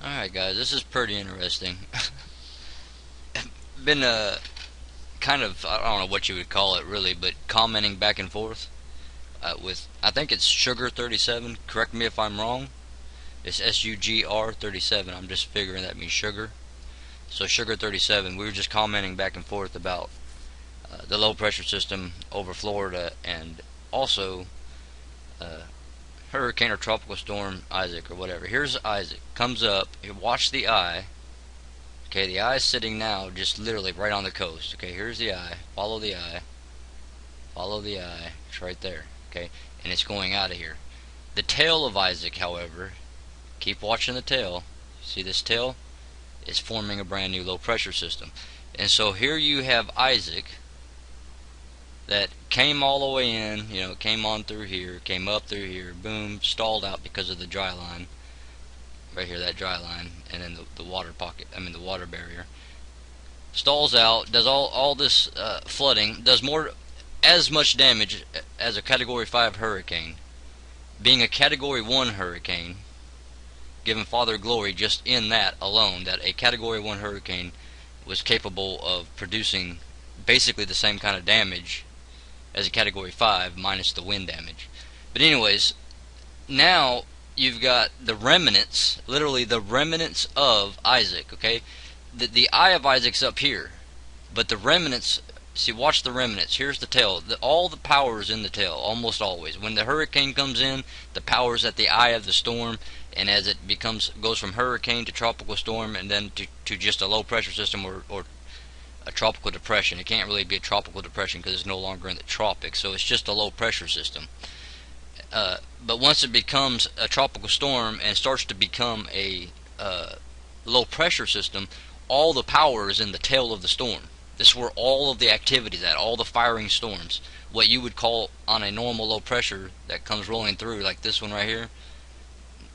Alright guys, this is pretty interesting. Been kind of, I don't know what you would call it really, but commenting back and forth with, I think it's Sugar37, correct me if I'm wrong. It's SUGR37, I'm just figuring that means sugar. So Sugar37, we were just commenting back and forth about the low pressure system over Florida, and also hurricane or tropical storm Isaac or whatever. Here's Isaac, comes up, watch the eye. Okay, the eye is sitting now just literally right on the coast. Okay, here's the eye. Follow the eye. Follow the eye. It's right there. Okay, and it's going out of here. The tail of Isaac, however, keep watching the tail. See this tail? It's forming a brand new low pressure system. And so here you have Isaac that came all the way in, came on through here, came up through here, boom, stalled out because of the dry line. Right here, that dry line, and then the water pocket, the water barrier. Stalls out, does all this flooding, does as much damage as a Category 5 hurricane. Being a Category 1 hurricane, giving Father glory just in that alone, that a Category 1 hurricane was capable of producing basically the same kind of damage as a Category 5 minus the wind damage. But anyways, now you've got the remnants, literally the remnants of Isaac, okay? The eye of Isaac's up here, but the remnants, see, watch the remnants. Here's the tail. All the power is in the tail, almost always. When the hurricane comes in, the power is at the eye of the storm, and as it goes from hurricane to tropical storm, and then to just a low pressure system or a tropical depression. It can't really be a tropical depression because it's no longer in the tropics, so it's just a low pressure system. But once it becomes a tropical storm and starts to become a low pressure system, all the power is in the tail of the storm. This is where all of the activity is at, all the firing storms. What you would call on a normal low pressure that comes rolling through, like this one right here.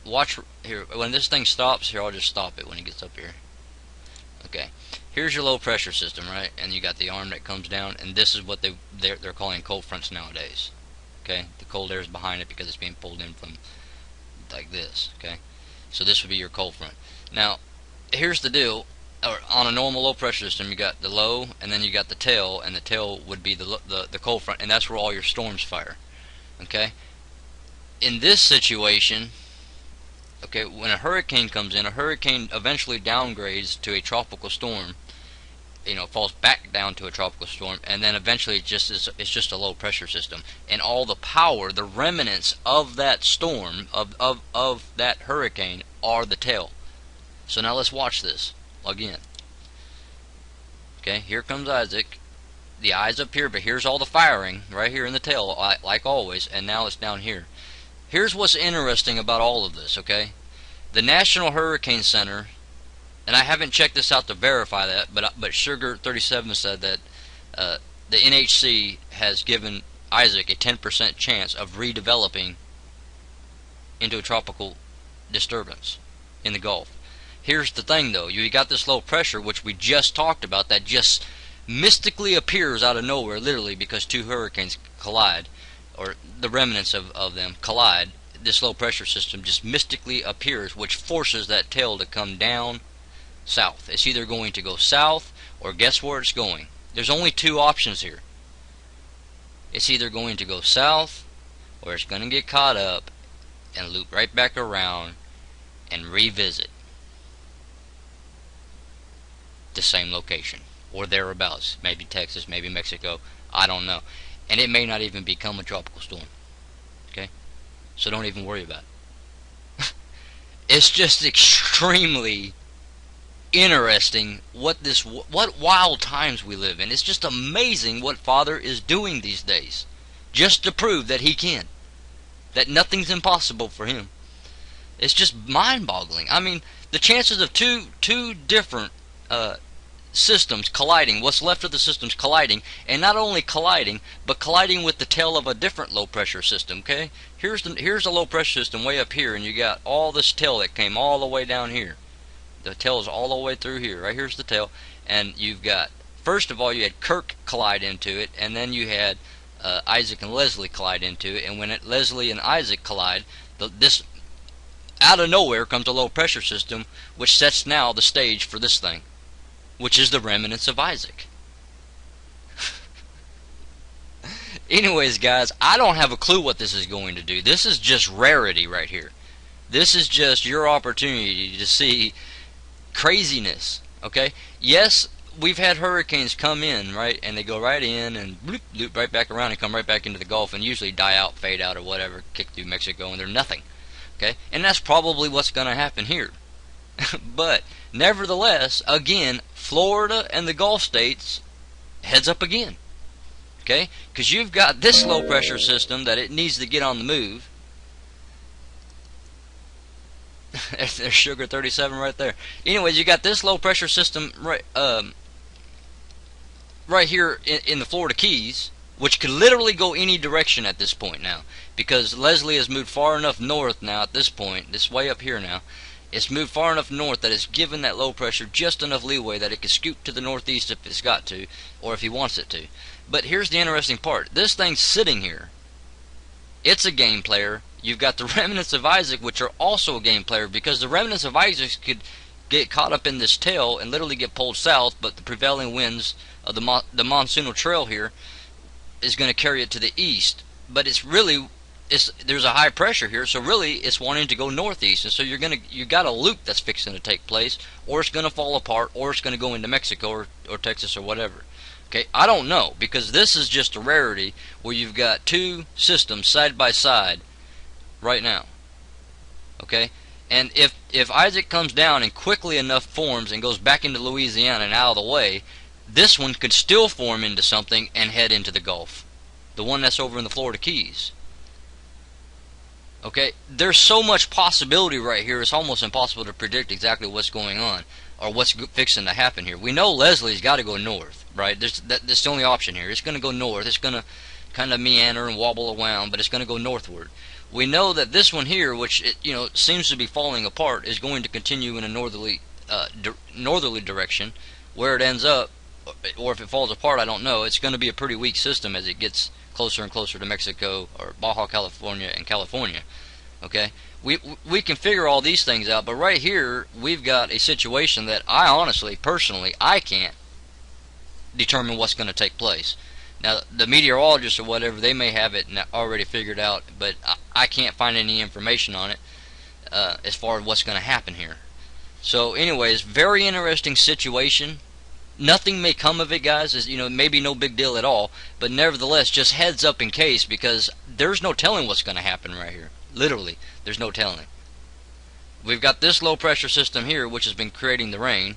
Watch here, when this thing stops, here, I'll just stop it when it gets up here. Okay, here's your low pressure system, right? And you got the arm that comes down, and this is what they're calling cold fronts nowadays. Okay, the cold air is behind it because it's being pulled in from like this. Okay, so this would be your cold front. Now, here's the deal. On a normal low pressure system, you got the low, and then you got the tail, and the tail would be the cold front, and that's where all your storms fire. Okay, in this situation, okay, when a hurricane comes in, a hurricane eventually downgrades to a tropical storm. Falls back down to a tropical storm, and then eventually it's just a low pressure system, and all the power, the remnants of that storm, of that hurricane, are the tail. So now let's watch this again. Okay, here comes Isaac. The eye's up here, but here's all the firing right here in the tail, like always, and now it's down here. Here's what's interesting about all of this, okay? The National Hurricane Center, and I haven't checked this out to verify that, but Sugar37 said that the NHC has given Isaac a 10% chance of redeveloping into a tropical disturbance in the Gulf. Here's the thing, though. You got this low pressure, which we just talked about, that just mystically appears out of nowhere, literally, because two hurricanes collide, or the remnants of them collide. This low pressure system just mystically appears, which forces that tail to come down south. It's either going to go south, or guess where it's going? There's only two options here. It's either going to go south, or it's going to get caught up and loop right back around and revisit the same location, or thereabouts. Maybe Texas, maybe Mexico, I don't know. And it may not even become a tropical storm. Okay? So don't even worry about it. It's just extremely interesting what wild times we live in. It's just amazing what Father is doing these days, just to prove that he can, that nothing's impossible for him. It's just mind-boggling. The chances of two different systems colliding, what's left of the systems colliding, and not only colliding, but colliding with the tail of a different low pressure system. Okay, here's a low pressure system way up here, and you got all this tail that came all the way down here. The tail is all the way through here. Right here's the tail, and you've got, first of all, you had Kirk collide into it, and then you had Isaac and Leslie collide into it. And when Leslie and Isaac collide, this out of nowhere comes a low pressure system, which sets now the stage for this thing, which is the remnants of Isaac. Anyways, guys, I don't have a clue what this is going to do. This is just rarity right here. This is just your opportunity to see craziness. Okay? Yes, we've had hurricanes come in, right, and they go right in and bloop, loop right back around and come right back into the Gulf and usually die out, fade out, or whatever, kick through Mexico, and they're nothing. Okay? And that's probably what's going to happen here. But nevertheless, again, Florida and the Gulf states, heads up again. Okay? Because you've got this low pressure system that it needs to get on the move. There's Sugar 37 right there. Anyways, you got this low pressure system right here in the Florida Keys, which could literally go any direction at this point now, because Leslie has moved far enough north now at this point, this way up here now. It's moved far enough north that it's given that low pressure just enough leeway that it can scoot to the northeast if it's got to, or if he wants it to. But here's the interesting part. This thing's sitting here. It's a game player. You've got the remnants of Isaac, which are also a game player, because the remnants of Isaac could get caught up in this tail and literally get pulled south, but the prevailing winds of the monsoonal trail here is going to carry it to the east. But it's really, there's a high pressure here, so really it's wanting to go northeast, and so you got a loop that's fixing to take place, or it's going to fall apart, or it's going to go into Mexico or Texas or whatever. Okay, I don't know, because this is just a rarity where you've got two systems side by side right now. Okay, and if Isaac comes down and quickly enough forms and goes back into Louisiana and out of the way, this one could still form into something and head into the Gulf, the one that's over in the Florida Keys. Okay, there's so much possibility right here, it's almost impossible to predict exactly what's going on or what's fixing to happen here. We know Leslie's got to go north, right? That's the only option here. It's going to go north. It's going to kind of meander and wobble around, but it's going to go northward. We know that this one here, which seems to be falling apart, is going to continue in a northerly direction. Where it ends up, or if it falls apart, I don't know. It's going to be a pretty weak system as it gets closer and closer to Mexico, or Baja California and California. Okay, we can figure all these things out, but right here we've got a situation that I honestly, personally, I can't determine what's going to take place. Now, the meteorologists or whatever, they may have it already figured out, but I can't find any information on it as far as what's going to happen here. So, anyways, very interesting situation. Nothing may come of it, guys. Maybe no big deal at all, but nevertheless, just heads up in case, because there's no telling what's going to happen right here. Literally, there's no telling. We've got this low pressure system here, which has been creating the rain,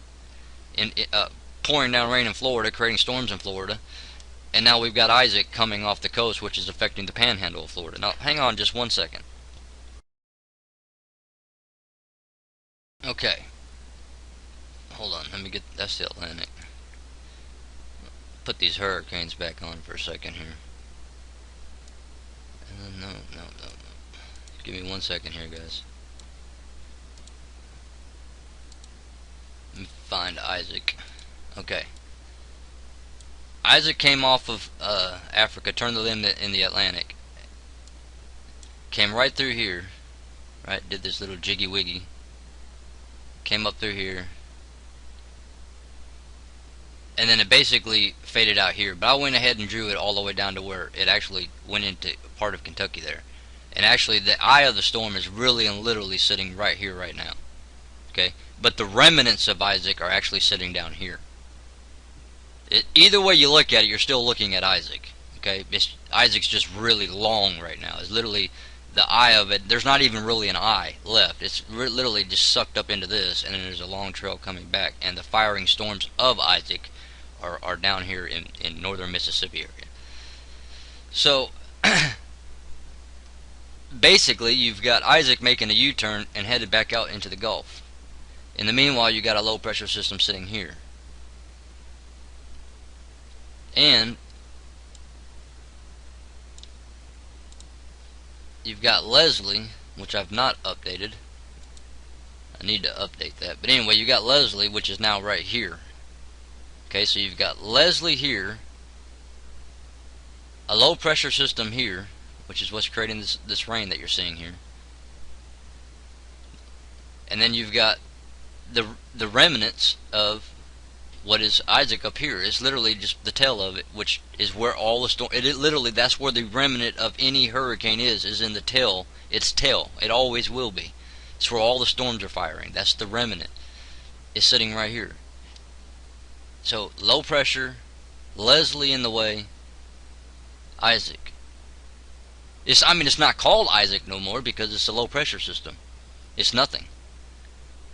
pouring down rain in Florida, creating storms in Florida. And now we've got Isaac coming off the coast, which is affecting the panhandle of Florida. Now, hang on just one second. Okay. Hold on, let me get, that's the Atlantic. Put these hurricanes back on for a second here. No. Give me 1 second here, guys. Let me find Isaac. Okay. Isaac came off of Africa, turned the limb in the Atlantic. Came right through here. Right, did this little jiggy wiggy. Came up through here. And then it basically faded out here. But I went ahead and drew it all the way down to where it actually went into part of Kentucky there. And actually the eye of the storm is really and literally sitting right here right now. Okay? But the remnants of Isaac are actually sitting down here. Either way you look at it, you're still looking at Isaac. Okay? Isaac's just really long right now. It's literally the eye of it. There's not even really an eye left. It's literally just sucked up into this, and then there's a long trail coming back. And the firing storms of Isaac are down here in northern Mississippi area. So basically you've got Isaac making a U-turn and headed back out into the Gulf. In the meanwhile, you got a low pressure system sitting here. And you've got Leslie, which I've not updated. I need to update that. But anyway, you got Leslie, which is now right here. Okay, so you've got Leslie here, a low pressure system here, which is what's creating this rain that you're seeing here. and then you've got the remnants of what is Isaac up here. It's literally just the tail of it, which is where all the storm. It literally, that's where the remnant of any hurricane is in the tail. Its tail. It always will be. It's where all the storms are firing. That's the remnant. It's sitting right here. So low pressure, Leslie in the way, Isaac. It's not called Isaac no more because it's a low pressure system. It's nothing.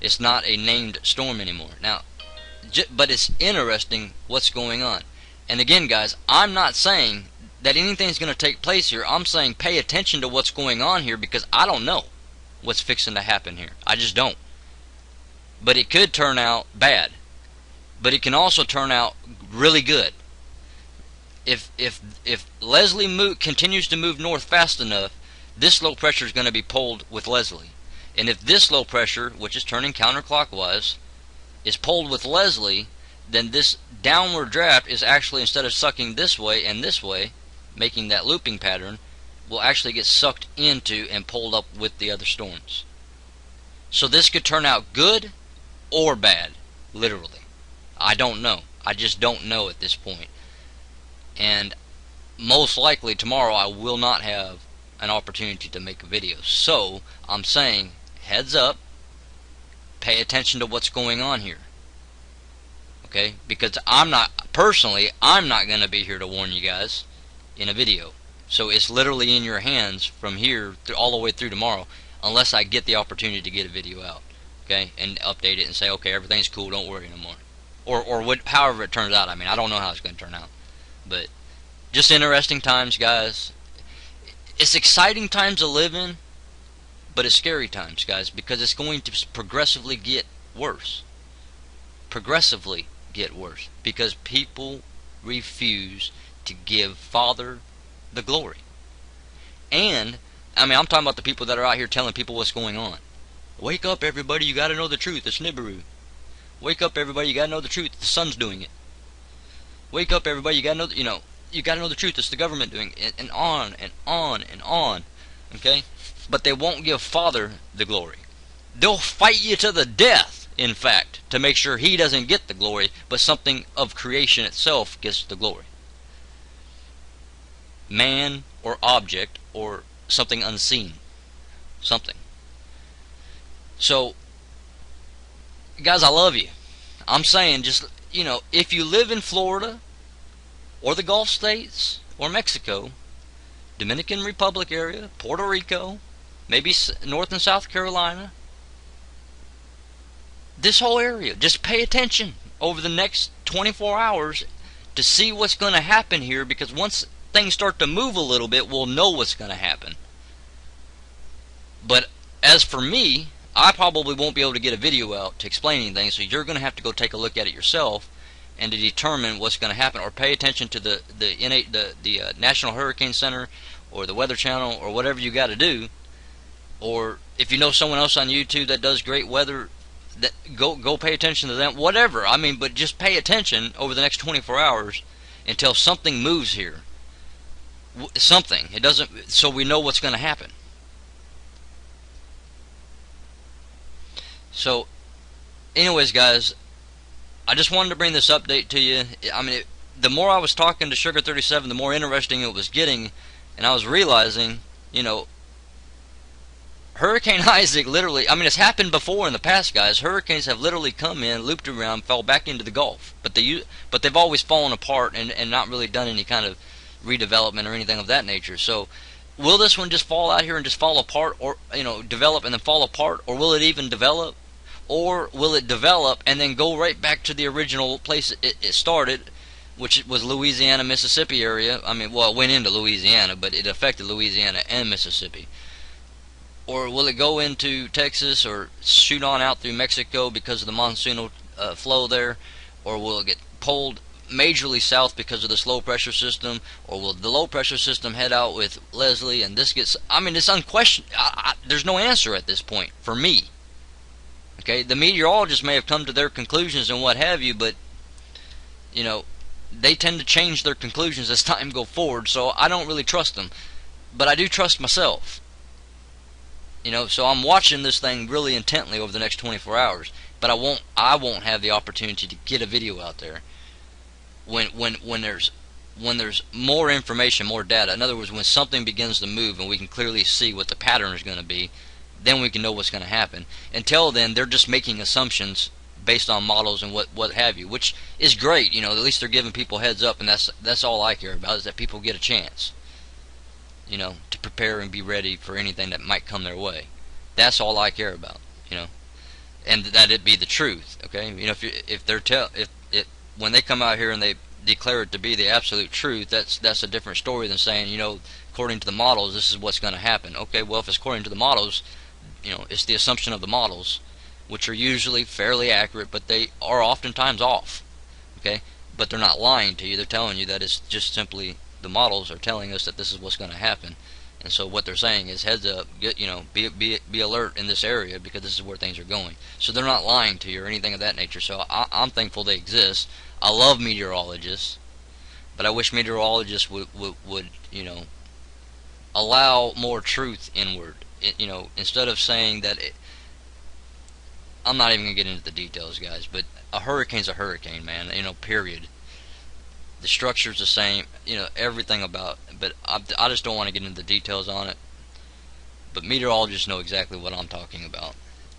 It's not a named storm anymore. Now, but it's interesting what's going on. And again, guys, I'm not saying that anything's going to take place here. I'm saying pay attention to what's going on here, because I don't know what's fixing to happen here. I just don't. But it could turn out bad. But it can also turn out really good. If Leslie continues to move north fast enough, this low pressure is going to be pulled with Leslie. And if this low pressure, which is turning counterclockwise, is pulled with Leslie, then this downward draft is actually, instead of sucking this way and this way, making that looping pattern, will actually get sucked into and pulled up with the other storms. So this could turn out good or bad, literally. I don't know. I just don't know at this point. And most likely tomorrow I will not have an opportunity to make a video. So I'm saying, heads up, pay attention to what's going on here. Okay? Because I'm not going to be here to warn you guys in a video. So it's literally in your hands from here all the way through tomorrow, unless I get the opportunity to get a video out. Okay? And update it and say, okay, everything's cool, don't worry no more. Or however it turns out. I mean, I don't know how it's going to turn out. But just interesting times, guys. It's exciting times to live in, but it's scary times, guys, because it's going to progressively get worse. Progressively get worse, because people refuse to give Father the glory. And, I mean, I'm talking about the people that are out here telling people what's going on. Wake up, everybody, you got to know the truth. It's Nibiru. Wake up, everybody, you got to know the truth. The sun's doing it. Wake up, everybody, you got to know, you got to know the truth. It's the government doing it, and on and on and on. Okay? But they won't give Father the glory. They'll fight you to the death, in fact, to make sure He doesn't get the glory, but something of creation itself gets the glory. Man or object or something unseen. Something. So, guys, I love you. I'm saying, just, if you live in Florida or the Gulf States or Mexico, Dominican Republic area, Puerto Rico, maybe North and South Carolina, this whole area, just pay attention over the next 24 hours to see what's going to happen here, because once things start to move a little bit, we'll know what's going to happen. But as for me, I probably won't be able to get a video out to explain anything, so you're going to have to go take a look at it yourself and to determine what's going to happen, or pay attention to the National Hurricane Center or the Weather Channel or whatever you got to do. Or if you know someone else on YouTube that does great weather, that go pay attention to them. Whatever. I mean, but just pay attention over the next 24 hours until something moves here. Something. It doesn't. So we know what's going to happen. So, anyways, guys, I just wanted to bring this update to you. I mean, the more I was talking to Sugar 37, the more interesting it was getting, and I was realizing, Hurricane Isaac literally, I mean, it's happened before in the past, guys. Hurricanes have literally come in, looped around, fell back into the Gulf, but they've always fallen apart and not really done any kind of redevelopment or anything of that nature. So, will this one just fall out here and just fall apart, or develop and then fall apart, or will it even develop? Or will it develop and then go right back to the original place it started, which was Louisiana, Mississippi area? I mean, well, it went into Louisiana, but it affected Louisiana and Mississippi. Or will it go into Texas or shoot on out through Mexico because of the monsoonal flow there? Or will it get pulled majorly south because of this low pressure system? Or will the low pressure system head out with Leslie and this gets... I mean, it's unquestioned. There's no answer at this point for me. Okay, the meteorologists may have come to their conclusions and what have you, but they tend to change their conclusions as time goes forward, so I don't really trust them. But I do trust myself. You know, so I'm watching this thing really intently over the next 24 hours, but I won't have the opportunity to get a video out there when there's more information, more data. In other words, when something begins to move and we can clearly see what the pattern is going to be, then we can know what's going to happen. Until then, they're just making assumptions based on models and what have you, which is great. You know, at least they're giving people heads up, and that's all I care about, is that people get a chance, you know, to prepare and be ready for anything that might come their way. That's all I care about, you know, and that it be the truth. Okay, you know, if when they come out here and they declare it to be the absolute truth, that's a different story than saying, you know, according to the models, this is what's going to happen. Okay, well, if it's according to the models, you know, it's the assumption of the models, which are usually fairly accurate, but they are oftentimes off. Okay, but they're not lying to you. They're telling you that it's just simply the models are telling us that this is what's going to happen. And so what they're saying is, heads up, get, you know, be alert in this area, because this is where things are going. So they're not lying to you or anything of that nature. So I'm thankful they exist. I love meteorologists, but I wish meteorologists would you know, allow more truth inward. You know, instead of saying that I'm not even gonna get into the details, guys, but a hurricane's a hurricane, man. You know, period. The structure's the same, you know, everything about it, but I just don't want to get into the details on it. But meteorologists know exactly what I'm talking about,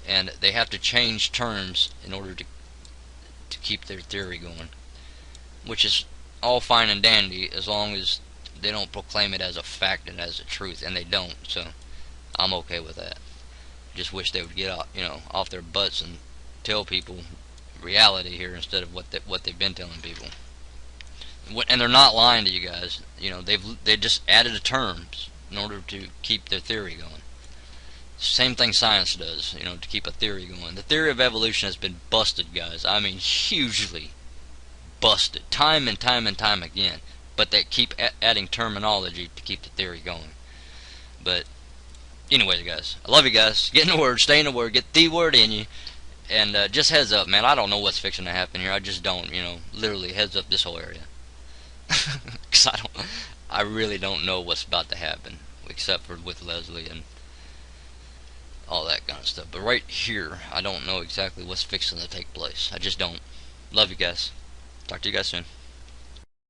and they have to change terms in order to keep their theory going, which is all fine and dandy as long as they don't proclaim it as a fact and as a truth, and they don't. So I'm okay with that. Just wish they would get out, you know, off their butts and tell people reality here instead of what they've been telling people. And they're not lying to you guys. You know, they just added a term in order to keep their theory going. Same thing science does, you know, to keep a theory going. The theory of evolution has been busted, guys. I mean, hugely busted, time and time and time again. But they keep adding terminology to keep the theory going. But anyways, guys, I love you guys. Get in the word, stay in the word, get the word in you. And just heads up, man. I don't know what's fixing to happen here. I just don't, you know. Literally, heads up this whole area. Because I really don't know what's about to happen, except for with Leslie and all that kind of stuff. But right here, I don't know exactly what's fixing to take place. I just don't. Love you guys. Talk to you guys soon.